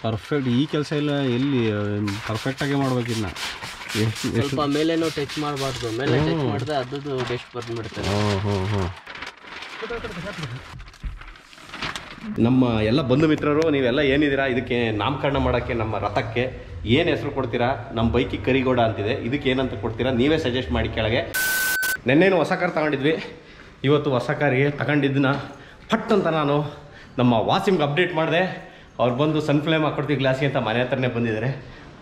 Perfect. ಈ ಕೆಲಸ ಎಲ್ಲ ಎಲ್ಲಿ ಪರ್ಫೆಕ್ಟಾಗಿ ಮಾಡ್ಬೇಕಿನ್ನ. ಸ್ವಲ್ಪ ಮೇಲೇನೋ ಟಚ್ ಮಾಡಬಾರ್ದು. ಮೇಲೆ ಟಚ್ ಮಾಡಿದ್ರೆ ಅದು ಬೆಸ್ಟ್ ಬಂದ್ಬಿಡ್ತಾರೆ. ನಮ್ಮ ಎಲ್ಲ ಬಂಧು ಮಿತ್ರರು ನೀವೆಲ್ಲ ಏನಿದ್ದೀರಾ, ಇದಕ್ಕೆ ನಾಮಕರಣ ಮಾಡೋಕ್ಕೆ ನಮ್ಮ ರಥಕ್ಕೆ ಏನು ಹೆಸರು ಕೊಡ್ತೀರಾ? ನಮ್ಮ ಬೈಕಿಗೆ ಕರಿಗೋಡ ಅಂತಿದೆ, ಇದಕ್ಕೆ ಏನಂತ ಕೊಡ್ತೀರಾ ನೀವೇ ಸಜೆಸ್ಟ್ ಮಾಡಿ ಕೆಳಗೆ. ನೆನ್ನೇನು ಹೊಸ ಕಾರ್ ತಗೊಂಡಿದ್ವಿ, ಇವತ್ತು ಹೊಸ ಕಾರಿಗೆ ತಗೊಂಡಿದ್ದನ್ನ ಪಟ್ ಅಂತ ನಾನು ನಮ್ಮ ವಾಸಿಮ್ಗೆ ಅಪ್ಡೇಟ್ ಮಾಡಿದೆ. ಅವ್ರು ಬಂದು ಸನ್ಫ್ಲೇಮ್ ಹಾಕ್ಕೊಡ್ತೀವಿ ಗ್ಲಾಸ್ಗೆ ಅಂತ ಮನೆ ಹತ್ರನೇ ಬಂದಿದ್ದಾರೆ.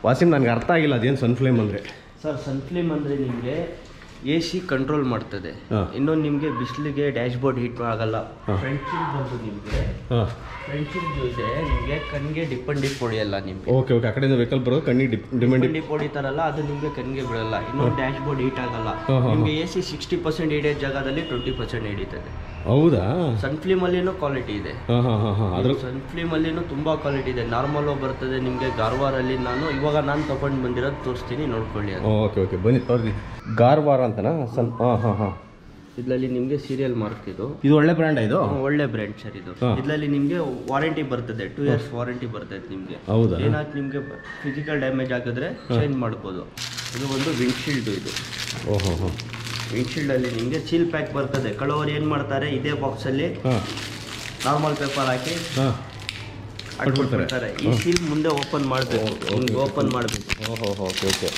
ವಾಸಿಮ್, ನನಗೆ ಅರ್ಥ ಆಗಿಲ್ಲ ಅದೇನು ಸನ್ಫ್ಲೇಮ್ ಅಂದರೆ. ಸರ್ ಸನ್ಫ್ಲೇಮ್ ಅಂದರೆ ನಿಮಗೆ AC ಕಂಟ್ರೋಲ್ ಮಾಡ್ತದೆ. ಇನ್ನೊಂದು ನಿಮಗೆ ಬಿಸಿಲಿಗೆ ಡ್ಯಾಶ್ ಬೋರ್ಡ್ ಹೀಟ್ ಆಗಲ್ಲ. ಫ್ರಂಟ್ ಶೀಲ್ಡ್ ಬಂದು ನಿಮಗೆ ಫ್ರಂಟ್ ಶೀಲ್ಡ್ ಇದೆ, ನಿಮಗೆ ಕಣ್ಣಿಗೆ ಡಿಪ್ ಹೊಡೆಯಲ್ಲ ನಿಮಗೆ. ಓಕೆ ಓಕೆ, ಆ ಕಡೆಯಿಂದ ವೆಹಿಕಲ್ ಬರೋದು ಕಣ್ಣಿಗೆ ಡಿಪ್ ಹೊಡಿತಾರಲ್ಲ, ಅದು ನಿಮಗೆ ಕಣ್ಣಿಗೆ ಬೀಳಲ್ಲ. ಇನ್ನೊಂದು ಡ್ಯಾಶ್ ಬೋರ್ಡ್ ಹೀಟ್ ಆಗಲ್ಲ. ನಿಮಗೆ AC 60% ಹಿಡಿಯೋ ಜಾಗದಲ್ಲಿ 20% ಹಿಡಿತದೆ. ಹೌದಾ? ಸನ್ಫ್ಲೇಮ್ ಅಲ್ಲಿನೂ ಕ್ವಾಲಿಟಿ ಇದೆ. ಸನ್ಫ್ಲೇಮ್ ಅಲ್ಲಿನೂ ತುಂಬಾ ಕ್ವಾಲಿಟಿ ಇದೆ. ನಾರ್ಮಲ್ ಬರ್ತದೆ ನಿಮಗೆ. ಗಾರ್ವಾರಲ್ಲಿ ನಾನು ತಗೊಂಡು ಬಂದಿರೋದು ತೋರಿಸ್ತೀನಿ, ನೋಡ್ಕೊಳ್ಳಿ. ಓಕೆ ಓಕೆ, ಬನ್ನಿ ತೋರಿಸಿ. ಗಾರ್ವಾರ ಅಂತನಾ? ಇದರಲ್ಲಿ ನಿಮಗೆ ಸೀರಿಯಲ್ ಮಾರ್ಕ್ ಇದು ಒಳ್ಳೆ ಬ್ರ್ಯಾಂಡ್. ಇದು ಒಳ್ಳೆ ಬ್ರ್ಯಾಂಡ್ ಸರ್. ಇದು ಇದರಲ್ಲಿ ನಿಮಗೆ ವಾರಂಟಿ ಬರ್ತದೆ, 2 years ವಾರಂಟಿ ಬರ್ತದೆ ನಿಮಗೆ. ಹೌದಾ? ಏನಾದ್ರು ನಿಮಗೆ ಫಿಸಿಕಲ್ ಡ್ಯಾಮೇಜ್ ಆಗಿದ್ರೆ ಚೇಂಜ್ ಮಾಡ್ಬೋದು. ಇದು ಒಂದು ವಿಂಡ್ಶೀಲ್ಡ್. ಇದು ವಿಂಡ್ಶೀಲ್ಡ್ ಅಲ್ಲಿ ನಿಮಗೆ ಸೀಲ್ ಪ್ಯಾಕ್ ಬರ್ತದೆ. ಕೆಲವರು ಏನ್ ಮಾಡ್ತಾರೆ, ಇದೇ ಬಾಕ್ಸ್ ಅಲ್ಲಿ ನಾರ್ಮಲ್ ಪೇಪರ್ ಹಾಕಿ ಅಟ್ಬಿಡ್ತಾರೆ. ಈ ಸೀಲ್ ಮುಂದೆ ಓಪನ್ ಮಾಡಬೇಕು. ಹಿಂಗೆ ಓಪನ್ ಮಾಡಬೇಕು.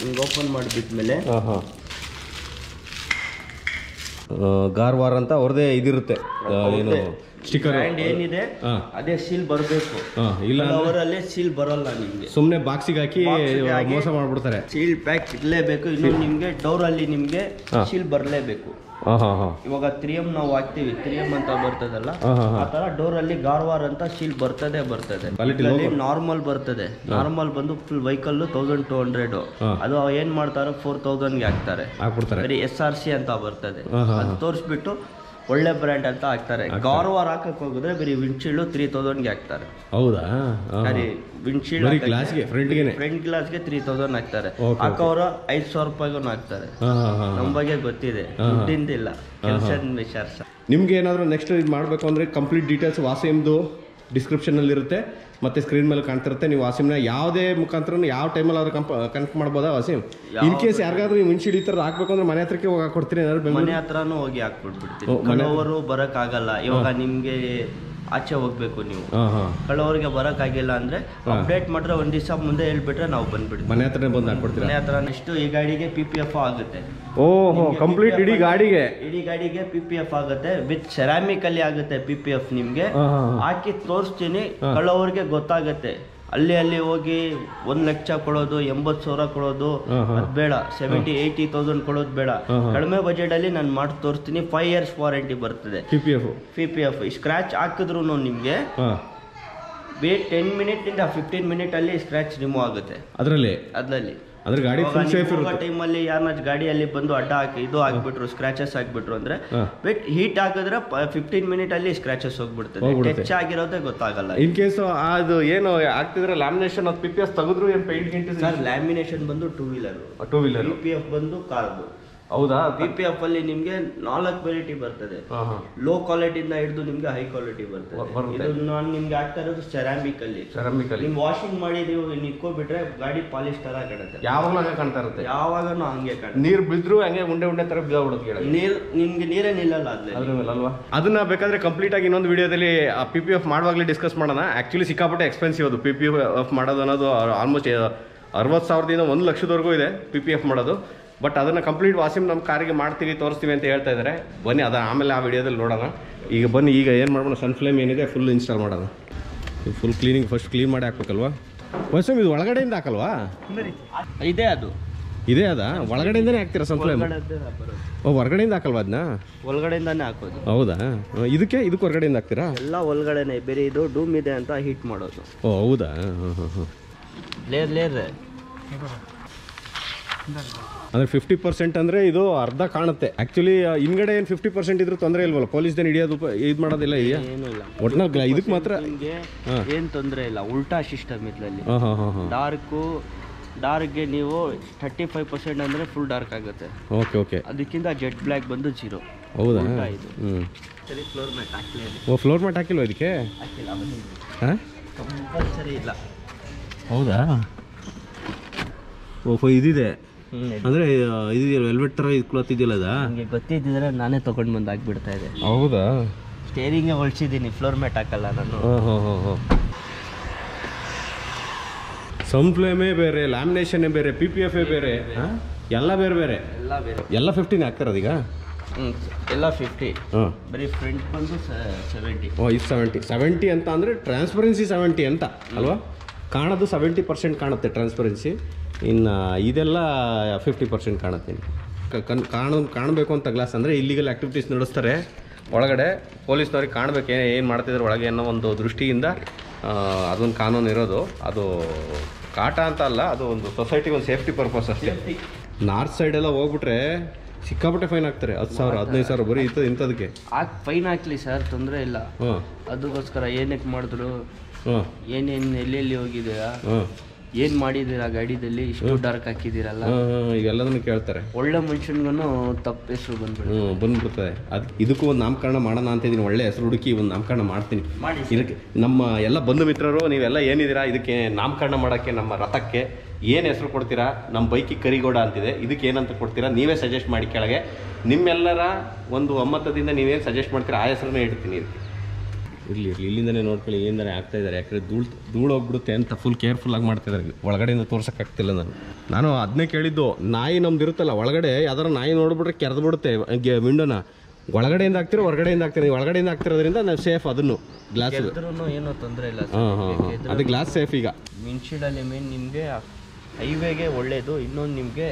ಹಿಂಗೆ ಓಪನ್ ಮಾಡಿಬಿಟ್ಮೇಲೆ ಗಾರ್ವಾರ್ ಅಂತ ಅವ್ರದೇ ಇದಿರುತ್ತೆ, ಏನು ಸ್ಟಿಕ್ಕರ್ ಏನಿದೆ ಅದೇ ಸೀಲ್ ಬರಬೇಕು. ಇಲ್ಲ ಅವರಲ್ಲೇ ಸೀಲ್ ಬರಲ್ಲ ನಿಮ್ಗೆ. ಸುಮ್ಮನೆ ಬಾಕ್ಸಿಗೆ ಹಾಕಿ ಮೋಸ ಮಾಡ್ಬಿಡ್ತಾರೆ. ಸೀಲ್ ಪ್ಯಾಕ್ ಇರಲೇಬೇಕು. ಇನ್ನೊಂದು ನಿಮ್ಗೆ ಡೋರ್ ಅಲ್ಲಿ ನಿಮ್ಗೆ ಸೀಲ್ ಬರಲೇಬೇಕು. ಇವಾಗ 3M ನಾವು ಹಾಕ್ತಿವಿ, 3M ಅಂತ ಬರ್ತದಲ್ಲ, ಆ ತರ ಡೋರ್ ಅಲ್ಲಿ ಗಾರ್ವಾರ್ ಅಂತ ಸೀಲ್ ಬರ್ತದೆ. ನಾರ್ಮಲ್ ಬರ್ತದೆ. ನಾರ್ಮಲ್ ಬಂದು ಫುಲ್ ವೆಹಿಕಲ್ 1200. ಅದು ಏನ್ ಮಾಡ್ತಾರೆ, 4000ಗೆ ಹಾಕ್ತಾರೆ. ಬರೀ SRC ಅಂತ ಬರ್ತದೆ. ಅದು ತೋರಿಸ್ಬಿಟ್ಟು ಒಳ್ಳೆ ಬ್ರ್ಯಾಂಡ್ ಅಂತ ಹಾಕ್ತಾರೆ. ಗಾರ್ವಾರ್ ಹಾಕಕ್ ಹೋಗಿದ್ರೆ ಬರೀ ವಿಂಡ್ಶೀಲ್ಡ್ 3000ಗೆ ಹಾಕ್ತಾರೆ. ಹೌದಾ? ವಿಂಡ್ಶೀಲ್ಡ್ ಫ್ರಂಟ್ ಗ್ಲಾಸ್ಗೆ 3000 ಹಾಕ್ತಾರೆ. ಹಾಕೋರು 5000 ರೂಪಾಯಿಗೂ ಹಾಕ್ತಾರೆ. ನಮ್ಮ ಬಗ್ಗೆ ಗೊತ್ತಿದೆ, ದುಡ್ಡಿಂದಿಲ್ಲ, ಕೆಲಸ ವಿಚಾರ. ನಿಮ್ಗೆ ಏನಾದ್ರು ನೆಕ್ಸ್ಟ್ ಇದು ಮಾಡಬೇಕು ಅಂದ್ರೆ ಕಂಪ್ಲೀಟ್ ಡೀಟೇಲ್ಸ್ ವಾಸಿಮ್ದು ಡಿಸ್ಕ್ರಿಪ್ಷನಲ್ಲಿ ಇರುತ್ತೆ, ಮತ್ತೆ ಸ್ಕ್ರೀನ್ ಮೇಲೆ ಕಾಣ್ತಿರುತ್ತೆ. ನೀವು ವಾಸಿಮ್ನ ಯಾವುದೇ ಮುಖಾಂತರ ಯಾವ ಟೈಮಲ್ಲಿ ಆದ್ರೂ ಕನೆಕ್ಟ್ ಮಾಡ್ಬೋದಾ ವಾಸಿಮ್? ಇನ್ ಕೇಸ್ ಯಾರಿಗಾದ್ರೂ ನೀವು ವಿಂಡ್ಶೀಲ್ಡ್ ಈ ಥರದ್ದು ಹಾಕ್ಬೇಕು ಅಂದ್ರೆ ಮನೆ ಹತ್ರಕ್ಕೆ ಹೋಗಿ ಹಾಕೊಡ್ತೀರಿ? ಮನೆ ಹತ್ರನೂ ಹೋಗಿ ಹಾಕ್ಬಿಡ್ಬಿಡ್ತೀವಿ. ಕೆಲವರು ಬರೋಕ್ಕಾಗಲ್ಲ. ಇವಾಗ ನಿಮಗೆ ಆಚೆ ಹೋಗ್ಬೇಕು, ನೀವು ಕೆಲವರಿಗೆ ಬರೋಕ್ಕಾಗಿಲ್ಲ ಅಂದ್ರೆ ಅಪ್ಡೇಟ್ ಮಾಡ್ರೆ ಒಂದ್ ದಿವಸ ಮುಂದೆ ಹೇಳ್ಬಿಟ್ರೆ ನಾವು ಬಂದ್ಬಿಡ್ತೀವಿ. ಮನೆ ಹತ್ರನೇ ಬಂದು ಹಾಕೊಡ್ತೀವಿ. ಮನೆ ಹತ್ರ ನೆಕ್ಸ್ಟ್ ಈ ಗಾಡಿಗೆ PPF ಆಗುತ್ತೆ. ಕಂಪ್ಲೀಟ್ ಇಡೀ ಗಾಡಿಗೆ PPF ಆಗುತ್ತೆ. ವಿತ್ ಸೆರಾಮಿಕ್ ಅಲ್ಲಿ ಆಗುತ್ತೆ PPF. ನಿಮ್ಗೆ ಹಾಕಿ ತೋರಿಸ್ತೀನಿ, ಕೆಲವರಿಗೆ ಗೊತ್ತಾಗುತ್ತೆ. ಅಲ್ಲಿ ಹೋಗಿ 1 ಲಕ್ಷ ಕೊಡೋದು, 80,000 ಕೊಡೋದು ಅದು ಬೇಡ. 70,000-80,000 ಕೊಡೋದು ಬೇಡ. ಕಡಿಮೆ ಬಜೆಟ್ ಅಲ್ಲಿ ನಾನು ಮಾಡಿ ತೋರಿಸ್ತೀನಿ. 5 years ವಾರಂಟಿ ಬರ್ತದೆ. PPF ಸ್ಕ್ರಾಚ್ ಹಾಕಿದ್ರು ನಿಮ್ಗೆ 10 minute ಇಂದ 15 minute ಅಲ್ಲಿ ಸ್ಕ್ರಾಚ್ ರಿಮೂವ್ ಆಗುತ್ತೆ. ಅದರಲ್ಲಿ ಅದ್ರ ಗಾಡಿ ಫುಲ್ ಸೇಫ್ ಇರುತ್ತೆ. ಟೈಮಲ್ಲಿ ಯಾರನ್ನ ಗಾಡಿಯಲ್ಲಿ ಬಂದು ಅಡ್ಡ ಹಾಕಿ ಇದು ಹಾಕ್ಬಿಟ್ರು, ಸ್ಕ್ರಾಚಸ್ ಹಾಕ್ಬಿಟ್ರು ಅಂದ್ರೆ ಬಟ್ ಹೀಟ್ ಹಾಕಿದ್ರೆ 15 minute ಅಲ್ಲಿ ಸ್ಕ್ರಾಚಸ್ ಹೋಗ್ಬಿಡ್ತದೆ. ಟಚ್ ಆಗಿರೋದೇ ಗೊತ್ತಾಗಲ್ಲ. ಇನ್ ಕೇಸ್ ಅದು ಏನು ಆಗ್ತಿದ್ರೆ ಲ್ಯಾಮಿನೇಷನ್ ಅದು PPF ತೆಗೆದ್ರು ಏನು ಪೇಂಟ್ ಗಿಂಟ್? ಲ್ಯಾಮಿನೇಷನ್ ಬಂದು ಟೂ ವೀಲರ್, PPF ಬಂದು ಕಾರ್ದು. ಹೌದಾ? PPF ಅಲ್ಲಿ ನಿಮ್ಗೆ 4 ಕ್ವಾಲಿಟಿ ಬರ್ತದೆ. ಲೋ ಕ್ವಾಲಿಟಿಯಿಂದ ಹಿಡಿದು ನಿಮ್ಗೆ ಹೈ ಕ್ವಾಲಿಟಿ ಬರ್ತದೆ. ಇದು ನಾನು ನಿಮ್ಗೆ ಆಗ್ತಾ ಇರೋದು ಸೆರಾಮಿಕ್ ಅಲ್ಲಿ. ನಿಮ್ ವಾಷಿಂಗ್ ಮಾಡಿ ನೀವು ಇಟ್ಕೊಬಿಟ್ರೆ ಗಾಡಿ ಪಾಲಿಶ್ ತರ ಕಾಣುತ್ತೆ. ಯಾವಾಗಲೂ ಕಾಣ್ತಾ ಇರುತ್ತೆ. ಯಾವಾಗನೂ ಹಂಗೆ ಕಾಣುತ್ತೆ. ನೀರ್ ಬಿದ್ರು ಹಂಗೆ ಉಂಡೆ ತರ ಬಿದ್ದೋಗ್ಬಿಡುತ್ತೆ. ನಿಮ್ಗೆ ನೀರೇ ನಿಲ್ಲಲ್ಲ ಅಲ್ವಾ? ಅದನ್ನ ಬೇಕಾದ್ರೆ ಕಂಪ್ಲೀಟ್ ಆಗಿ ಇನ್ನೊಂದು ವಿಡಿಯೋದಲ್ಲಿ PPF ಮಾಡುವಾಗಲೇ ಡಿಸ್ಕಸ್ ಮಾಡೋಣ. ಆಕ್ಚುಲಿ ಸಿಕ್ಕಾಪಟ್ಟೆ ಎಕ್ಸ್ಪೆನ್ಸಿವ್ ಅದು PPF ಮಾಡೋದು ಅನ್ನೋದು. ಆಲ್ಮೋಸ್ಟ್ 60,000ದಿಂದ 1 ಲಕ್ಷದವರೆಗೂ ಇದೆ PPF ಮಾಡೋದು. ಬಟ್ ಅದನ್ನು ಕಂಪ್ಲೀಟ್ ವಾಸಿಮ್ ನಮ್ಮ ಕಾರಿಗೆ ಮಾಡ್ತೀವಿ, ತೋರಿಸ್ತೀವಿ ಅಂತ ಹೇಳ್ತಾ ಇದ್ದಾರೆ. ಬನ್ನಿ ಅದು ಆಮೇಲೆ ಆ ವಿಡಿಯೋದಲ್ಲಿ ನೋಡೋಣ. ಈಗ ಏನು ಮಾಡೋಣ, ಸನ್ಫ್ಲೇಮ್ ಏನಿದೆ ಫುಲ್ ಇನ್ಸ್ಟಾಲ್ ಮಾಡೋಣ. ಫುಲ್ ಕ್ಲೀನಿಂಗ್ ಫಸ್ಟ್ ಕ್ಲೀನ್ ಮಾಡಿ ಹಾಕ್ಬೇಕಲ್ವಾ ವಾಸಿಮ್? ಇದು ಒಳಗಡೆಯಿಂದ ಹಾಕಲ್ವಾ? ಇದೇ ಅದ ಒಳಗಡೆಯಿಂದನೇ ಹಾಕ್ತೀರಾ ಸನ್ಫ್ಲೇಮ್? ಹೊರಗಡೆಯಿಂದ ಹಾಕಲ್ವಾ ಅದನ್ನ? ಒಳಗಡೆಯಿಂದಾನೇ ಹಾಕೋದು. ಹೌದಾ? ಇದಕ್ಕೆ ಹೊರಗಡೆಯಿಂದ ಹಾಕ್ತೀರಾ? ಎಲ್ಲ ಒಳಗಡೆನೆ. ಬೇರೆ ಇದು ಡೂಮ್ ಇದೆ ಅಂತ ಹೀಟ್ ಮಾಡೋದು. ಹೌದಾ? ಲೇರ್ ಅಂದ್ರೆ 50% ಅಂದ್ರೆ ಇದು ಅರ್ಧ ಕಾಣುತ್ತೆ. ಆಕ್ಚುಲಿ ಹಿಂಗಡೆ ಏನು 50% ಇದ್ರೂ ತೊಂದರೆ ಇಲ್ವಲ್ಲ? ಪೊಲೀಸ್ದೇನು ಹಿಡಿಯೋದು ಇದು ಮಾಡೋದಿಲ್ಲ? ಏನಿಲ್ಲ, ಒಟ್ಟಿನಲ್ಲಿ ಇದಕ್ಕೆ ಮಾತ್ರ ಏನು ತೊಂದರೆ ಇಲ್ಲ. ಉಲ್ಟಾ ಸಿಸ್ಟಮ್ ಇದರಲ್ಲಿ. ಡಾರ್ಕ್ಗೆ ನೀವು 35% ಅಂದ್ರೆ ಫುಲ್ ಡಾರ್ಕ್ ಆಗುತ್ತೆ. ಓಕೆ. ಅದಕ್ಕಿಂತ ಜೆಟ್ ಬ್ಲ್ಯಾಕ್ ಬಂದು 0. ಹೌದಾ? ಇದು ಸರಿ. ಫ್ಲೋರ್ ಮ್ಯಾಟ್ ಹಾಕಿಲ್ಲ. ಫ್ಲೋರ್ ಮ್ಯಾಟ್ ಹಾಕಿಲ್ವಾ ಇದಕ್ಕೆ? ಹಾಕಿಲ್ಲ. ಕಂಪಲ್ಸರಿ ಇಲ್ಲ. ಹೌದಾ? ಓಹೋ, ಇದಿದೆ ಅಂದರೆ ಇದು ವೆಲ್ವೆಟ್ ಥರ ಇದು ಕ್ಲಾತ್ ಇದೆಯಲ್ಲ ಅದು? ನನಗೆ ಗೊತ್ತಿದ್ದಿದ್ರೆ ನಾನೇ ತೊಗೊಂಡು ಬಂದು ಹಾಕ್ಬಿಡ್ತಾ ಇದೆ. ಹೌದಾ? ಸ್ಟೇರಿಂಗೇ ಹೊಳ್ಸಿದ್ದೀನಿ, ಫ್ಲೋರ್ ಮ್ಯಾಟ್ ಹಾಕಲ್ಲ ನಾನು. ಹೋ. ಸಮ್ ಫ್ಲೇಮೇ ಬೇರೆ, ಲ್ಯಾಮಿನೇಷನ್ನೇ ಬೇರೆ, PPF ಬೇರೆ, ಎಲ್ಲ ಬೇರೆ ಬೇರೆ. ಎಲ್ಲ 15 ಹಾಕ್ತಾರದೀಗ? ಎಲ್ಲ 50. ಬರೀ ಫ್ರಂಟ್ ಬಂದು 70. ಇದು 70 ಅಂತ ಅಂದರೆ ಟ್ರಾನ್ಸ್ಪರೆನ್ಸಿ 70 ಅಂತ ಅಲ್ವಾ? ಕಾಣೋದು 70% ಕಾಣುತ್ತೆ ಟ್ರಾನ್ಸ್ಪರೆನ್ಸಿ, ಇನ್ನು ಇದೆಲ್ಲ 50% ಕಾಣುತ್ತೆ. ಕಾಣಬೇಕು ಅಂತ ಗ್ಲಾಸ್ ಅಂದರೆ ಇಲ್ಲಿಗಲ್ ಆ್ಯಕ್ಟಿವಿಟೀಸ್ ನಡೆಸ್ತಾರೆ ಒಳಗಡೆ, ಪೊಲೀಸ್ನವ್ರಿಗೆ ಕಾಣಬೇಕು ಏನು ಮಾಡ್ತಿದ್ದಾರೆ ಒಳಗೆ ಅನ್ನೋ ಒಂದು ದೃಷ್ಟಿಯಿಂದ ಅದೊಂದು ಕಾನೂನು ಇರೋದು. ಅದು ಕಾಟ ಅಂತ ಅಲ್ಲ, ಅದು ಒಂದು ಸೊಸೈಟಿಗೆ ಒಂದು ಸೇಫ್ಟಿ ಪರ್ಪಸ್ ಅಷ್ಟೇ. ನಾರ್ತ್ ಸೈಡೆಲ್ಲ ಹೋಗ್ಬಿಟ್ರೆ ಸಿಕ್ಕಾಪಟ್ಟೆ ಫೈನ್ ಹಾಕ್ತಾರೆ, 10,000 15,000 ಬರೀ ಇಂಥದಕ್ಕೆ. ಫೈನ್ ಹಾಕ್ಲಿ ಸರ್, ತೊಂದರೆ ಇಲ್ಲ. ಅದಕ್ಕೋಸ್ಕರ ಏನಕ್ಕೆ ಮಾಡಿದ್ರು, ಏನೇನು ಎಲ್ಲೆಲ್ಲಿ ಹೋಗಿದ್ದೀರಾ, ಏನು ಮಾಡಿದ್ದೀರಾ ಗಾಡಿದಲ್ಲಿ, ಇಷ್ಟು ಡಾರ್ಕ್ ಹಾಕಿದ್ದೀರಲ್ಲ, ಇವೆಲ್ಲದನ್ನು ಕೇಳ್ತಾರೆ. ಒಳ್ಳೆ ಮನುಷ್ಯನ್ಗೂ ತಪ್ಪು ಹೆಸರು ಬಂದ್ಬಿಡ್ತದೆ. ಇದಕ್ಕೂ ಒಂದು ನಾಮಕರಣ ಮಾಡೋಣ ಅಂತ ಇದ್ದೀನಿ, ಒಳ್ಳೆ ಹೆಸರು ಹುಡುಕಿ ಒಂದು ನಾಮಕರಣ ಮಾಡ್ತೀನಿ. ಇದಕ್ಕೆ ನಮ್ಮ ಎಲ್ಲ ಬಂಧು ಮಿತ್ರರು ನೀವೆಲ್ಲ ಏನಿದ್ದೀರಾ, ಇದಕ್ಕೆ ನಾಮಕರಣ ಮಾಡೋಕ್ಕೆ ನಮ್ಮ ರಥಕ್ಕೆ ಏನು ಹೆಸರು ಕೊಡ್ತೀರಾ? ನಮ್ಮ ಬೈಕಿಗೆ ಕರಿಗೋಡ ಅಂತಿದೆ, ಇದಕ್ಕೆ ಏನಂತ ಕೊಡ್ತೀರಾ ನೀವೇ ಸಜೆಸ್ಟ್ ಮಾಡಿ. ಕೆಳಗೆ ನಿಮ್ಮೆಲ್ಲರ ಒಂದು ಒಮ್ಮತದಿಂದ ನೀವೇನು ಸಜೆಸ್ಟ್ ಮಾಡ್ತೀರಾ ಆ ಹೆಸರನ್ನೇ ಇಡ್ತೀನಿ. ಇರಲಿ ಇಲ್ಲಿಂದನೇ ನೋಡ್ಕೊಳ್ಳಿ ಏನಾರೆ ಆಗ್ತಾ ಇದ್ದಾರೆ, ಯಾಕಂದರೆ ಧೂಳು ಹೋಗ್ಬಿಡುತ್ತೆ ಅಂತ ಫುಲ್ ಕೇರ್ಫುಲ್ಲಾಗಿ ಮಾಡ್ತಾಯಿದ್ದಾರೆ. ಒಳಗಡೆಯಿಂದ ತೋರ್ಸೋಕ್ಕಾಗ್ತಿಲ್ಲ ನಾನು ಅದನ್ನೇ ಕೇಳಿದ್ದು. ನಾಯಿ ನಮ್ದು ಇರುತ್ತಲ್ಲ ಒಳಗಡೆ, ಯಾವ್ದಾರು ನಾಯಿ ನೋಡ್ಬಿಟ್ರೆ ಕೆರೆದು ಬಿಡುತ್ತೆ ವಿಂಡೋನ. ಒಳಗಡೆಯಿಂದ ಹಾಕ್ತಿರೋ ಹೊರಗಡೆಯಿಂದ ಹಾಕ್ತೀರಿ, ಒಳಗಡೆಯಿಂದ ಹಾಕ್ತಿರೋದ್ರಿಂದ ನಾವು ಸೇಫ್. ಅದನ್ನು ಗ್ಲಾಸ್ ಏನೋ ತೊಂದರೆ ಇಲ್ಲ. ಅದು ಗ್ಲಾಸ್ ಸೇಫ್. ಈಗ ವಿಂಡ್ಶೀಲ್ಡಲ್ಲಿ ಮೇನ್ ನಿಮಗೆ ಹೈವೇಗೆ ಒಳ್ಳೇದು. ಇನ್ನೊಂದು ನಿಮಗೆ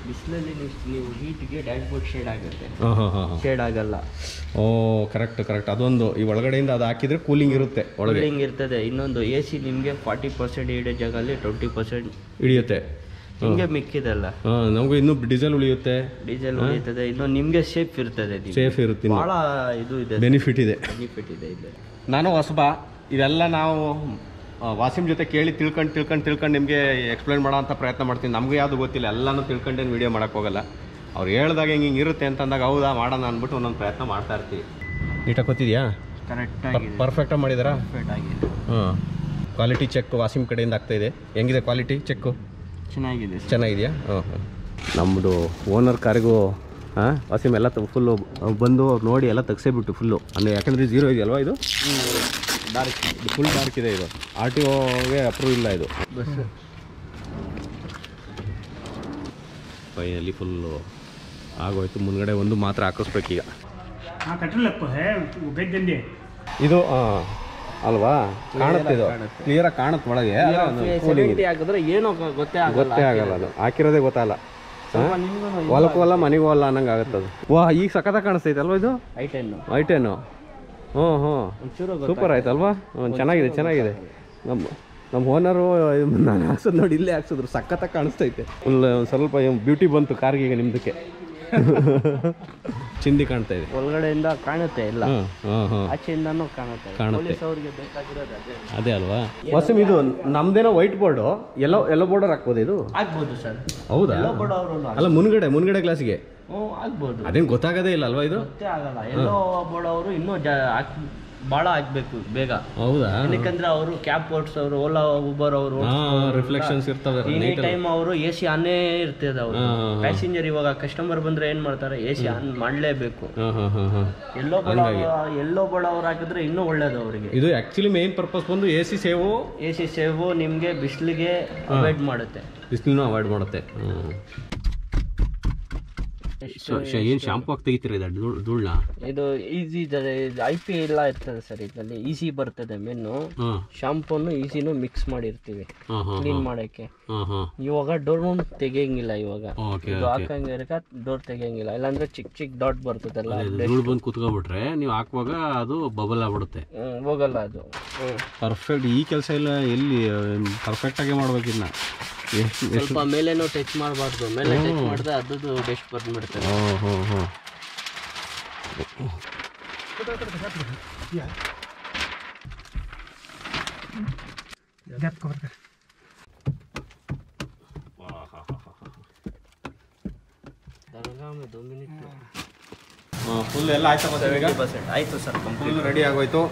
ಬಿಸಿಲಲ್ಲಿ ನೀವು ಹೀಟ್ಗೆ ಡ್ಯಾಶ್ಬೋರ್ಡ್ ಶೇಡ್ ಆಗುತ್ತೆ, ಶೇಡ್ ಆಗಲ್ಲ. ಕರೆಕ್ಟ್. ಅದೊಂದು ಈ ಒಳಗಡೆಯಿಂದ ಅದು ಹಾಕಿದ್ರೆ ಕೂಲಿಂಗ್ ಇರುತ್ತೆ, ಕೂಲಿಂಗ್ ಇರ್ತದೆ. ಇನ್ನೊಂದು AC ನಿಮಗೆ 40% ಹಿಡಿಯೋ ಜಾಗದಲ್ಲಿ 20% ಹಿಡಿಯುತ್ತೆ. ನಿಮಗೆ ಮಿಕ್ಕಿದಲ್ಲ, ನಮಗೂ ಇನ್ನೂ ಡೀಸೆಲ್ ಉಳಿಯುತ್ತೆ, ಇನ್ನು ನಿಮಗೆ ಸೇಫ್ ಇರ್ತದೆ. ಭಾಳ ಇದು ಇದೆ, ಬೆನಿಫಿಟ್ ಇದೆ. ಇದೆ. ನಾನು ಹೊಸಬ, ಇವೆಲ್ಲ ನಾವು ವಾಸಿಮ್ ಜೊತೆ ಕೇಳಿ ತಿಳ್ಕೊಂಡು ನಿಮಗೆ ಎಕ್ಸ್ಪ್ಲೈನ್ ಮಾಡೋ ಅಂತ ಪ್ರಯತ್ನ ಮಾಡ್ತೀನಿ. ನಮಗೂ ಯಾವುದು ಗೊತ್ತಿಲ್ಲ, ಎಲ್ಲನೂ ತಿಳ್ಕೊಂಡೇನು ವೀಡಿಯೋ ಮಾಡೋಕ್ಕೆ ಹೋಗಲ್ಲ. ಅವ್ರು ಹೇಳ್ದಾಗ ಹಿಂಗೆ ಇರುತ್ತೆ ಅಂತಂದಾಗ ಹೌದಾ ಮಾಡೋಣ ಅಂದ್ಬಿಟ್ಟು ಒಂದೊಂದು ಪ್ರಯತ್ನ ಮಾಡ್ತಾ ಇರ್ತೀವಿ. ನೀಟಾಗಿ ಗೊತ್ತಿದೆಯಾ? ಕರೆಕ್ಟಾಗಿ ಪರ್ಫೆಕ್ಟಾಗಿ ಮಾಡಿದಾರಾ? ಕ್ವಾಲಿಟಿ ಚೆಕ್ ವಾಸಿಮ್ ಕಡೆಯಿಂದ ಆಗ್ತಾಯಿದೆ. ಹೆಂಗಿದೆ ಕ್ವಾಲಿಟಿ ಚೆಕ್ಕು? ಚೆನ್ನಾಗಿದೆಯಾ? ನಮ್ಮದು ಓನರ್ ಕಾರಿಗೂ ವಾಸಿಮ್ ಎಲ್ಲ ಫುಲ್ಲು ಬಂದು ನೋಡಿ ಎಲ್ಲ ತೆಗ್ಸೇಬಿಟ್ಟು ಫುಲ್ಲು ಅಂದರೆ, ಯಾಕಂದರೆ 0 ಇದೆಯಲ್ವಾ ಇದು? ಫುಲ್ ಡಾರ್ಕ್ ಇದೆ. ಇದು RTOಗೆ ಅಪ್ರೂವ್ ಇಲ್ಲ ಇದು. ಫೈನಲಿ ಫುಲ್ಲು ಆಗೋಯ್ತು. ಮುಂದ್ಗಡೆ ಒಂದು ಮಾತ್ರ ಹಾಕಿಸ್ಬೇಕೀಗ. ಇದು ಅಲ್ವಾ? ಕಾಣುತ್ತೆ, ಇದು ಕ್ಲಿಯರಾಗಿ ಕಾಣುತ್ತೆ ಒಳಗೆ. ಹಾಕಿದ್ರೆ ಏನೋ ಗೊತ್ತೇ ಆಗಲ್ಲ, ಅದು ಹಾಕಿರೋದೇ ಗೊತ್ತಾಗಲ್ಲ. ಹೊಲಕ್ಕೂ ಅಲ್ಲ ಮನೆಗೂ ಅಲ್ಲ ಅನ್ನಂಗೆ ಆಗುತ್ತೆ ಅದು. ಈಗ ಸಖತ್ತಾಗಿ ಕಾಣಿಸ್ತೈತೆ ಅಲ್ವಾ ಇದು? I10. ಹ್ಞೂ ಸೂಪರ್ ಆಯ್ತಲ್ವಾ? ಚೆನ್ನಾಗಿದೆ. ನಮ್ಮ ಓನರು ನಾನು ಹಾಕ್ಸೋದು ನೋಡಿ ಇಲ್ಲೇ ಹಾಕ್ಸಿದ್ರು, ಸಖತ್ತಾಗಿ ಕಾಣಿಸ್ತೈತೆ. ಫುಲ್ ಒಂದು ಸ್ವಲ್ಪ ಬ್ಯೂಟಿ ಬಂತು ಕಾರ್ಗೆ ಈಗ ನಿಮ್ದಕ್ಕೆ. ಚಿಂದಿ ಕಾಣ್ತಾ ಇದೆ ಒಳಗಡೆಯಿಂದ ಕಾಣುತ್ತೆ ಎಲ್ಲ, ಆಚೆಯಿಂದನೂ ಕಾಣುತ್ತೆ. ಅದೇ ಅಲ್ವಾ ವಾಸಿಮ್? ಇದು ನಮ್ದೇನೋ ವೈಟ್ ಬೋರ್ಡು, ಎಲ್ಲೋ ಬೋರ್ಡರ್ ಹಾಕ್ಬೋದು. ಇದು ಆಗ್ಬೋದು ಸರ್. ಹೌದಾ? ಅಲ್ಲ ಮುಂದ್ಗಡೆ ಗ್ಲಾಸ್ಗೆ ಆಗ್ಬೋದು. ಅದೇನು ಗೊತ್ತಾಗೋದೇ ಇಲ್ಲ ಅಲ್ವಾ? ಇದು ಗೊತ್ತೇ ಆಗಲ್ಲ. ಎಲ್ಲೋ ಬೋರ್ಡ್ ಅವರು ಇನ್ನೂ ಭಾಳ ಆಗ್ಬೇಕು ಬೇಗ. ಹೌದಾ? ಯಾಕಂದ್ರೆ ಅವರು ಕ್ಯಾಬ್ ಓಡಿಸೋರು, ಓಲಾ ಉಬರ್ ಅವರು ರಿಫ್ಲೆಕ್ಷನ್ಸ್ ಇರ್ತವೆ. ಎನಿ ಟೈಮ್ ಅವರು AC ಆನೇ ಇರ್ತದೆ. ಅವರು ಪ್ಯಾಸೆಂಜರ್ ಇವಾಗ ಕಸ್ಟಮರ್ ಬಂದ್ರೆ ಏನ್ ಮಾಡ್ತಾರೆ, AC ಆನ್ ಮಾಡಲೇಬೇಕು. ಎಲ್ಲೋ ಬೋರ್ಡ್ ಅವ್ರು ಹಾಕಿದ್ರೆ ಇನ್ನೂ ಒಳ್ಳೇದು ಅವರಿಗೆ. ಇದು ಆಕ್ಚುಲಿ ಮೇನ್ ಪರ್ಪಸ್ ಬಂದು AC ಸೇವು ನಿಮ್ಗೆ ಬಿಸಿಲಿಗೆ ಅವಾಯ್ಡ್ ಮಾಡುತ್ತೆ. ಏನು ಶಾಂಪು ಹಾಕಿ ತೆಗಿತೀರ ಧೂಳ್ನ? ಇದು ಈಸಿ IP ಎಲ್ಲ ಇರ್ತದೆ ಸರ್. ಇದರಲ್ಲಿ ಈಸಿ ಬರ್ತದೆ ಮೆನ್ನು. ಶಾಂಪೂನು ಈಸಿನೂ ಮಿಕ್ಸ್ ಮಾಡಿರ್ತೀವಿ ಕ್ಲೀನ್ ಮಾಡಕ್ಕೆ. ಇವಾಗ ಡೋರ್ ತೆಗಿಯಂಗಿಲ್ಲ. ಇವಾಗ ಇದು ಹಾಕಂಗಿರಕ ಡೋರ್ ತೆಗಿಯಂಗಿಲ್ಲ, ಇಲ್ಲಾಂದ್ರೆ ಚಿಕ್ಕ ಡಾಟ್ ಬರ್ತದಲ್ಲ, ಧೂಳು ಬಂದು ಕುತ್ಕೊಬಿಟ್ರೆ ನೀವು ಹಾಕುವಾಗ ಅದು ಬಬಲ್ ಆಗ್ಬಿಡುತ್ತೆ, ಹೋಗಲ್ಲ ಅದು. ಪರ್ಫೆಕ್ಟ್. ಈ ಕೆಲಸ ಎಲ್ಲ ಎಲ್ಲಿ ಪರ್ಫೆಕ್ಟ್ ಆಗಿ ಮಾಡ್ಬೇಕಿನ್ನ. ಸ್ವಲ್ಪ ಮೇಲೇನೋ ಟಚ್ ಮಾಡಬಾರ್ದು, ಮೇಲೆ ಟಚ್ ಮಾಡಿದ್ರೆ ಅದು ಬೆಸ್ಟ್ ಬಂದ್ಬಿಡ್ತದೆ. ಫುಲ್ ಎಲ್ಲ ಆಯ್ತು ಸರ್. ಆಯ್ತು ಸರ್, ಫುಲ್ ರೆಡಿ ಆಗೋಯ್ತು.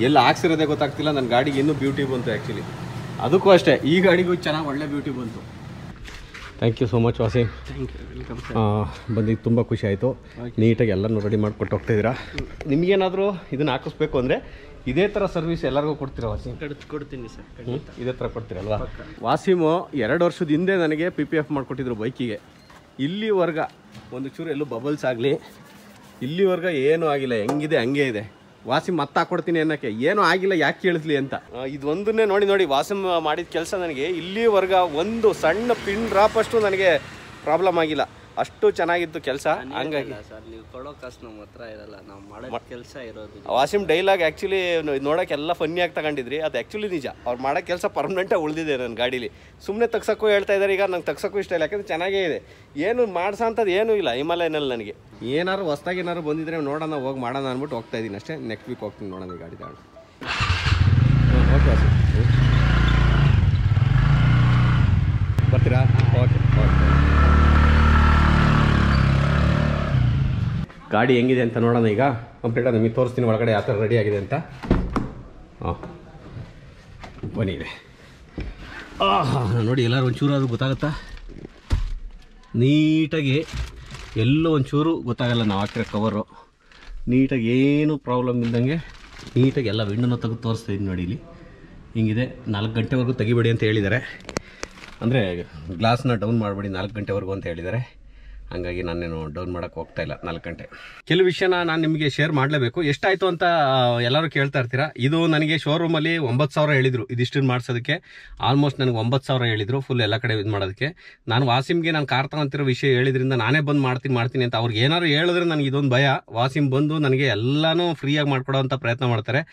ಎಲ್ಲಿ ಹಾಕ್ಸಿರೋದೇ ಗೊತ್ತಾಗ್ತಿಲ್ಲ. ನನ್ನ ಗಾಡಿಗೆ ಇನ್ನೂ ಬ್ಯೂಟಿ ಬಂತು ಆ್ಯಕ್ಚುಲಿ. ಅದಕ್ಕೂ ಅಷ್ಟೇ, ಈ ಗಾಡಿಗೂ ಚೆನ್ನಾಗಿ ಒಳ್ಳೆ ಬ್ಯೂಟಿ ಬಂತು. Thank you so much Wasim. Thank you, welcome sir. ಬಂದಿದ್ದು ತುಂಬ ಖುಷಿ ಆಯಿತು. ನೀಟಾಗಿ ಎಲ್ಲನೂ ರೆಡಿ ಮಾಡಿಕೊಟ್ಟು ಹೋಗ್ತಾಯಿದ್ದೀರಾ. ನಿಮಗೇನಾದರೂ ಇದನ್ನು ಹಾಕಿಸ್ಬೇಕು ಅಂದರೆ ಇದೇ ಥರ ಸರ್ವಿಸ್ ಎಲ್ಲರಿಗೂ ಕೊಡ್ತೀರಾ ವಾಸಿಮ್? ಕೊಡ್ತೀನಿ ಸರ್, ಇದೇ ಥರ ಕೊಡ್ತೀರಲ್ವಾ? ವಾಸಿಮು 2 ವರ್ಷದ ಹಿಂದೆ ನನಗೆ PPF ಮಾಡಿಕೊಟ್ಟಿದ್ರು ಬೈಕಿಗೆ. ಇಲ್ಲಿವರೆಗೆ ಒಂದು ಚೂರು ಎಲ್ಲೂ ಬಬಲ್ಸ್ ಆಗಲಿ, ಇಲ್ಲಿವರೆಗೆ ಏನೂ ಆಗಿಲ್ಲ, ಹೆಂಗಿದೆ ಹಂಗೆ ಇದೆ. ವಾಸಿಮ್ ಮತ್ತೆ ಹಾಕ್ಕೊಡ್ತೀನಿ ಅನ್ನೋಕ್ಕೆ ಏನೂ ಆಗಿಲ್ಲ, ಯಾಕೆ ಕೇಳಿಸ್ಲಿ ಅಂತ. ಇದೊಂದನ್ನೇ ನೋಡಿ ವಾಸಿಮ್ ಮಾಡಿದ ಕೆಲಸ ನನಗೆ ಇಲ್ಲಿವರೆಗೆ ಒಂದು ಸಣ್ಣ ಪಿನ್ ಡ್ರಾಪ್ ಅಷ್ಟು ನನಗೆ ಪ್ರಾಬ್ಲಮ್ ಆಗಿಲ್ಲ. ಅಷ್ಟು ಚೆನ್ನಾಗಿತ್ತು ಕೆಲಸ. ಹಂಗಾಗಿ ಸರ್ ನೀವು ಕೊಡೋ ಕಾಸು ನಮ್ಮ ಹತ್ರ ಇರಲ್ಲ, ನಾವು ಮಾಡೋ ಕೆಲಸ ಇರೋದು. ವಾಸಿಮ್ ಡೈಲಾಗ್ ಆ್ಯಕ್ಚುಲಿ ನೋಡೋಕ್ಕೆಲ್ಲ ಫನ್ನಿಯಾಗಿ ತಗೊಂಡಿದ್ರಿ, ಅದು ಆ್ಯಕ್ಚುಲಿ ನಿಜ. ಅವ್ರು ಮಾಡೋ ಕೆಲಸ ಪರ್ಮನೆಂಟಾಗಿ ಉಳಿದಿದೆ ನನ್ನ ಗಾಡೀಲಿ. ಸುಮ್ಮನೆ ತಗ್ಸೋಕ್ಕೂ ಹೇಳ್ತಾ ಇದ್ದಾರೆ. ಈಗ ನಂಗೆ ತಗ್ಸೋಕ್ಕೂ ಇಷ್ಟ ಇಲ್ಲ, ಯಾಕಂದರೆ ಚೆನ್ನಾಗೇ ಇದೆ. ಏನು ಮಾಡ್ಸೋ ಅಂಥದ್ದು ಏನೂ ಇಲ್ಲ ಹಿಮಾಲಯನಲ್ಲಿ. ನನಗೆ ಏನಾದ್ರು ಹೊಸ್ದಾಗಿ ಏನಾದ್ರು ಬಂದಿದ್ರೆ ನೋಡೋಣ, ಹೋಗಿ ಮಾಡೋಣ ಅಂದ್ಬಿಟ್ಟು ಹೋಗ್ತಾ ಇದ್ದೀನಿ ಅಷ್ಟೇ. ನೆಕ್ಸ್ಟ್ ವೀಕ್ ಹೋಗ್ತೀನಿ ನೋಡೋಣ ಈ ಗಾಡಿ ತಗೊಂಡು. ಓಕೆ ವಾಸಿಮ್, ಬರ್ತೀರಾ? Okay okay. ಗಾಡಿ ಹೆಂಗಿದೆ ಅಂತ ನೋಡೋಣ ಈಗ. ಕಂಪ್ಲೀಟಾಗಿ ನಿಮಗೆ ತೋರಿಸ್ತೀನಿ ಒಳಗಡೆ ಯಾವ ಥರ ರೆಡಿ ಆಗಿದೆ ಅಂತ. ಹಾಂ ಬನ್ನಿ ಇದೆ. ನೋಡಿ, ಎಲ್ಲರೂ ಒಂಚೂರು ಅದು ಗೊತ್ತಾಗುತ್ತಾ? ನೀಟಾಗಿ ಎಲ್ಲೋ ಒಂಚೂರು ಗೊತ್ತಾಗಲ್ಲ ನಾವು ಹಾಕಿರೋ ಕವರು. ನೀಟಾಗಿ ಏನು ಪ್ರಾಬ್ಲಮ್ ಇದ್ದಂಗೆ ನೀಟಾಗಿ ಎಲ್ಲ ವಿಂಡೋನ ತೆಗೆದು ತೋರಿಸ್ತಾ ಇದ್ದೀನಿ ನೋಡಿ. ಇಲ್ಲಿ ಹಿಂಗಿದೆ. 4 ಗಂಟೆವರೆಗೂ ತೆಗಿಬೇಡಿ ಅಂತ ಹೇಳಿದ್ದಾರೆ. ಅಂದರೆ ಗ್ಲಾಸ್ನ ಡೌನ್ ಮಾಡಬೇಡಿ 4 ಗಂಟೆವರೆಗೂ ಅಂತ ಹೇಳಿದ್ದಾರೆ. ಹಾಗಾಗಿ ನಾನೇನು ಡೌನ್ ಮಾಡೋಕ್ಕೆ ಹೋಗ್ತಾ ಇಲ್ಲ 4 ಗಂಟೆ. ಕೆಲವು ವಿಷಯನ ನಾನು ನಿಮಗೆ ಶೇರ್ ಮಾಡಲೇಬೇಕು. ಎಷ್ಟಾಯಿತು ಅಂತ ಎಲ್ಲರೂ ಕೇಳ್ತಾ ಇರ್ತೀರಾ. ಇದು ನನಗೆ ಶೋರೂಮಲ್ಲಿ 9,000 ಹೇಳಿದರು ಇದಿಷ್ಟನ್ನು ಮಾಡಿಸೋದಕ್ಕೆ. ಆಲ್ಮೋಸ್ಟ್ ನನಗೆ 9,000 ಹೇಳಿದರು ಫುಲ್ ಎಲ್ಲ ಕಡೆ ಇದು ಮಾಡೋದಕ್ಕೆ. ನಾನು ವಾಸಿಮ್ಗೆ ನಾನು ಕಾರ್ ತಗೊಂತಿರೋ ವಿಷಯ ಹೇಳಿದ್ರಿಂದ ನಾನೇ ಬಂದು ಮಾಡ್ತೀನಿ ಅಂತ ಅವ್ರಿಗೆ ಏನಾದ್ರು ಹೇಳಿದ್ರೆ ನನಗೆ ಇದೊಂದು ಭಯ. ವಾಸಿಮ್ ಬಂದು ನನಗೆ ಎಲ್ಲನೂ ಫ್ರೀಯಾಗಿ ಮಾಡ್ಕೊಡೋ ಅಂತ ಪ್ರಯತ್ನ ಮಾಡ್ತಾರೆ,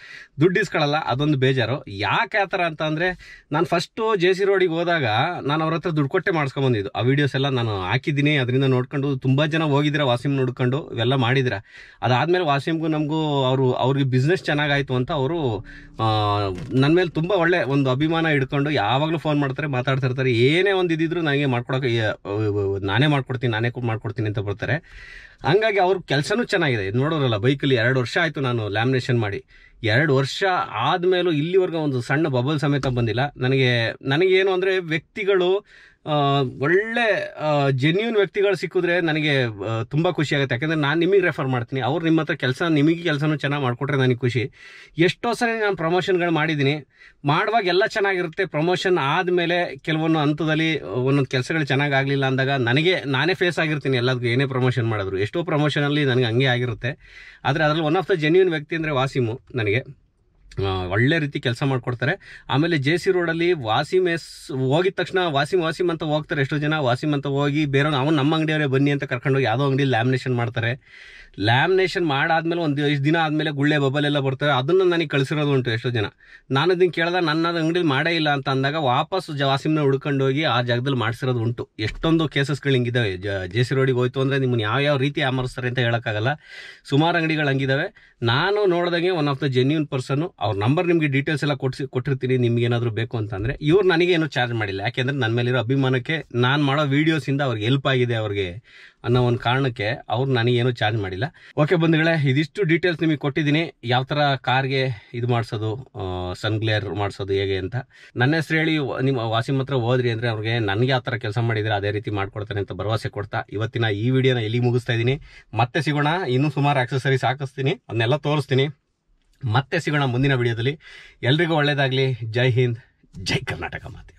ದುಡ್ಡು ಇಸ್ಕೊಳ್ಳಲ್ಲ, ಅದೊಂದು ಬೇಜಾರು. ಯಾಕೆ ಆ ಥರ ಅಂತ ಅಂದರೆ, ನಾನು ಫಸ್ಟು JC ರೋಡಿಗೆ ಹೋದಾಗ ನಾನು ಅವ್ರ ಹತ್ರ ದುಡ್ಡು ಕೊಟ್ಟೆ ಮಾಡಿಸ್ಕೊಂಬಂದಿದ್ದು. ಆ ವೀಡಿಯೋಸ್ ಎಲ್ಲ ನಾನು ಹಾಕಿದ್ದೀನಿ, ಅದರಿಂದ ನೋಡ್ಕೊಂಡು ತುಂಬ ಜನ ಹೋಗಿದ್ದೀರಾ ವಾಸಿಮ್ ನೋಡ್ಕೊಂಡು ಇವೆಲ್ಲ ಮಾಡಿದಿರ. ಅದಾದಮೇಲೆ ವಾಸಿಮ್ಗೂ ನಮಗೂ ಅವ್ರಿಗೆ ಬಿಸ್ನೆಸ್ ಚೆನ್ನಾಗಾಯಿತು ಅಂತ ಅವರು ನನ್ನ ಮೇಲೆ ತುಂಬ ಒಳ್ಳೆ ಒಂದು ಅಭಿಮಾನ ಹಿಡ್ಕೊಂಡು ಯಾವಾಗಲೂ ಫೋನ್ ಮಾಡ್ತಾರೆ, ಮಾತಾಡ್ತಾ ಇರ್ತಾರೆ. ಏನೇ ಒಂದು ಇದ್ದಿದ್ರು ನನಗೆ ಮಾಡ್ಕೊಡೋಕೆ ನಾನೇ ಮಾಡ್ಕೊಡ್ತೀನಿ ಅಂತ ಬರ್ತಾರೆ. ಹಂಗಾಗಿ ಅವ್ರ ಕೆಲಸನೂ ಚೆನ್ನಾಗಿದೆ. ಇದು ನೋಡೋರಲ್ಲ, ಬೈಕಲ್ಲಿ 2 ವರ್ಷ ಆಯಿತು ನಾನು ಲ್ಯಾಮಿನೇಷನ್ ಮಾಡಿ. 2 ವರ್ಷ ಆದಮೇಲೂ ಇಲ್ಲಿವರೆಗೂ ಒಂದು ಸಣ್ಣ ಬಬಲ್ ಸಮೇತ ಬಂದಿಲ್ಲ. ನನಗೇನು ಅಂದರೆ, ವ್ಯಕ್ತಿಗಳು ಒಳ್ಳೆ ಜೆನ್ಯೂನ್ ವ್ಯಕ್ತಿಗಳು ಸಿಕ್ಕಿದ್ರೆ ನನಗೆ ತುಂಬ ಖುಷಿ ಆಗುತ್ತೆ. ಯಾಕಂದರೆ ನಾನು ನಿಮಗೆ ರೆಫರ್ ಮಾಡ್ತೀನಿ, ಅವ್ರು ನಿಮ್ಮ ಹತ್ರ ನಿಮಗೆ ಕೆಲಸನೂ ಚೆನ್ನಾಗಿ ಮಾಡಿಕೊಟ್ರೆ ನನಗೆ ಖುಷಿ. ಎಷ್ಟೋ ಸರಿ ನಾನು ಪ್ರಮೋಷನ್ಗಳು ಮಾಡಿದ್ದೀನಿ, ಮಾಡುವಾಗ ಎಲ್ಲ ಚೆನ್ನಾಗಿರುತ್ತೆ. ಪ್ರಮೋಷನ್ ಆದಮೇಲೆ ಕೆಲವೊಂದು ಹಂತದಲ್ಲಿ ಒಂದೊಂದು ಕೆಲಸಗಳು ಚೆನ್ನಾಗಾಗಲಿಲ್ಲ ಅಂದಾಗ ನಾನೇ ಫೇಸ್ ಆಗಿರ್ತೀನಿ ಎಲ್ಲದಕ್ಕೂ. ಏನೇ ಪ್ರಮೋಷನ್ ಮಾಡಿದ್ರು, ಎಷ್ಟೋ ಪ್ರಮೋಷನಲ್ಲಿ ನನಗೆ ಹಂಗೆ ಆಗಿರುತ್ತೆ. ಆದರೆ ಅದರಲ್ಲಿ ಒನ್ ಆಫ್ ದ ಜೆನ್ಯೂನ್ ವ್ಯಕ್ತಿ ಅಂದರೆ ವಾಸಿಮು. ನನಗೆ ಒಳ್ಳೆ ರೀತಿ ಕೆಲಸ ಮಾಡಿಕೊಡ್ತಾರೆ. ಆಮೇಲೆ JC ರೋಡಲ್ಲಿ ವಾಸಿಮ್ ಹೋಗಿದ ತಕ್ಷಣ ವಾಸಿಮ್ ಅಂತ ಹೋಗ್ತಾರೆ ಎಷ್ಟೋ ಜನ. ವಾಸಿಮ್ ಅಂತ ಹೋಗಿ ಬೇರೆ ಅವ್ನು ನಮ್ಮ ಅಂಗಡಿಯವರೇ ಬನ್ನಿ ಅಂತ ಕರ್ಕೊಂಡೋಗಿ ಯಾವುದೋ ಅಂಗಡಿ ಲ್ಯಾಮಿನೇಷನ್ ಮಾಡ್ತಾರೆ. ಲ್ಯಾಮಿನೇಷನ್ ಮಾಡಾದ್ಮೇಲೆ ಒಂದು 5 ದಿನ ಆದಮೇಲೆ ಗುಳ್ಳೆ ಬಬಲ್ ಎಲ್ಲ ಬರ್ತವೆ. ಅದನ್ನು ನನಗೆ ಕಳಿಸಿರೋದು ಉಂಟು ಎಷ್ಟೋ ಜನ. ನಾನು ಅದನ್ನು ಕೇಳಿದಾಗ ನನ್ನ ಅಂಗಡಿಲಿ ಮಾಡೇ ಇಲ್ಲ ಅಂತ ಅಂದಾಗ ವಾಪಸ್ ವಾಸಿಮ್ನ ಹುಡ್ಕೊಂಡೋಗಿ ಆ ಜಾಗದಲ್ಲಿ ಮಾಡಿಸಿರೋದು ಉಂಟು. ಎಷ್ಟೊಂದು ಕೇಸಸ್ಗಳು ಹಿಂಗಿದ್ದಾವೆ. JC ರೋಡಿಗೆ ಹೋಯ್ತು ಅಂದರೆ ನಿಮ್ಮನ್ನು ಯಾವ ರೀತಿ ಆಮರಿಸ್ತಾರೆ ಅಂತ ಹೇಳೋಕ್ಕಾಗಲ್ಲ. ಸುಮಾರು ಅಂಗಡಿಗಳು ಹಂಗಿದ್ದಾವೆ. ನಾನು ನೋಡಿದಾಗೆ ಒನ್ ಆಫ್ ದ ಜೆನ್ಯೂನ್ ಪರ್ಸನ್ನು. ಅವ್ರ ನಂಬರ್ ನಿಮಗೆ ಡೀಟೇಲ್ಸ್ ಎಲ್ಲ ಕೊಟ್ಟಿರ್ತೀನಿ. ನಿಮ್ಗೆ ಏನಾದರೂ ಬೇಕು ಅಂತಂದರೆ. ಇವ್ರು ನನಗೇನು ಚಾರ್ಜ್ ಮಾಡಿಲ್ಲ, ಯಾಕೆಂದರೆ ನನ್ನ ಮೇಲಿರೋ ಅಭಿಮಾನಕ್ಕೆ, ನಾನು ಮಾಡೋ ವೀಡಿಯೋಸಿಂದ ಅವ್ರಿಗೆ ಹೆಲ್ಪ್ ಆಗಿದೆ ಅವ್ರಿಗೆ ಅನ್ನೋ ಒಂದು ಕಾರಣಕ್ಕೆ ಅವ್ರು ನನಗೇನು ಚಾರ್ಜ್ ಮಾಡಿಲ್ಲ. ಓಕೆ ಬಂಧುಗಳೇ, ಇದಿಷ್ಟು ಡೀಟೇಲ್ಸ್ ನಿಮಗೆ ಕೊಟ್ಟಿದ್ದೀನಿ. ಯಾವ ಥರ ಕಾರ್ಗೆ ಇದು ಮಾಡಿಸೋದು, ಸನ್ಗ್ಲೇರ್ ಮಾಡಿಸೋದು ಹೇಗೆ ಅಂತ. ನನ್ನ ಹೆಸರು ಹೇಳಿ ನಿಮ್ಮ ವಾಸಿಮ್ ಹತ್ರ ಹೋದ್ರಿ ಅಂದರೆ ಅವ್ರಿಗೆ ನನಗೆ ಯಾವ ಥರ ಕೆಲಸ ಮಾಡಿದರೆ ಅದೇ ರೀತಿ ಮಾಡ್ಕೊಡ್ತಾನೆ ಅಂತ ಭರವಸೆ ಕೊಡ್ತಾ ಇವತ್ತಿನ ಈ ವಿಡಿಯೋನ ಎಲ್ಲಿಗೆ ಮುಗಿಸ್ತಾ ಇದ್ದೀನಿ. ಮತ್ತೆ ಸಿಗೋಣ. ಇನ್ನೂ ಸುಮಾರು ಆಕ್ಸೆಸರೀಸ್ ಹಾಕಿಸ್ತೀನಿ, ಅದನ್ನೆಲ್ಲ ತೋರಿಸ್ತೀನಿ. ಮತ್ತೆ ಸಿಗೋಣ ಮುಂದಿನ ವಿಡಿಯೋದಲ್ಲಿ. ಎಲ್ರಿಗೂ ಒಳ್ಳೆಯದಾಗಲಿ. ಜೈ ಹಿಂದ್, ಜೈ ಕರ್ನಾಟಕ ಮಾತೆ.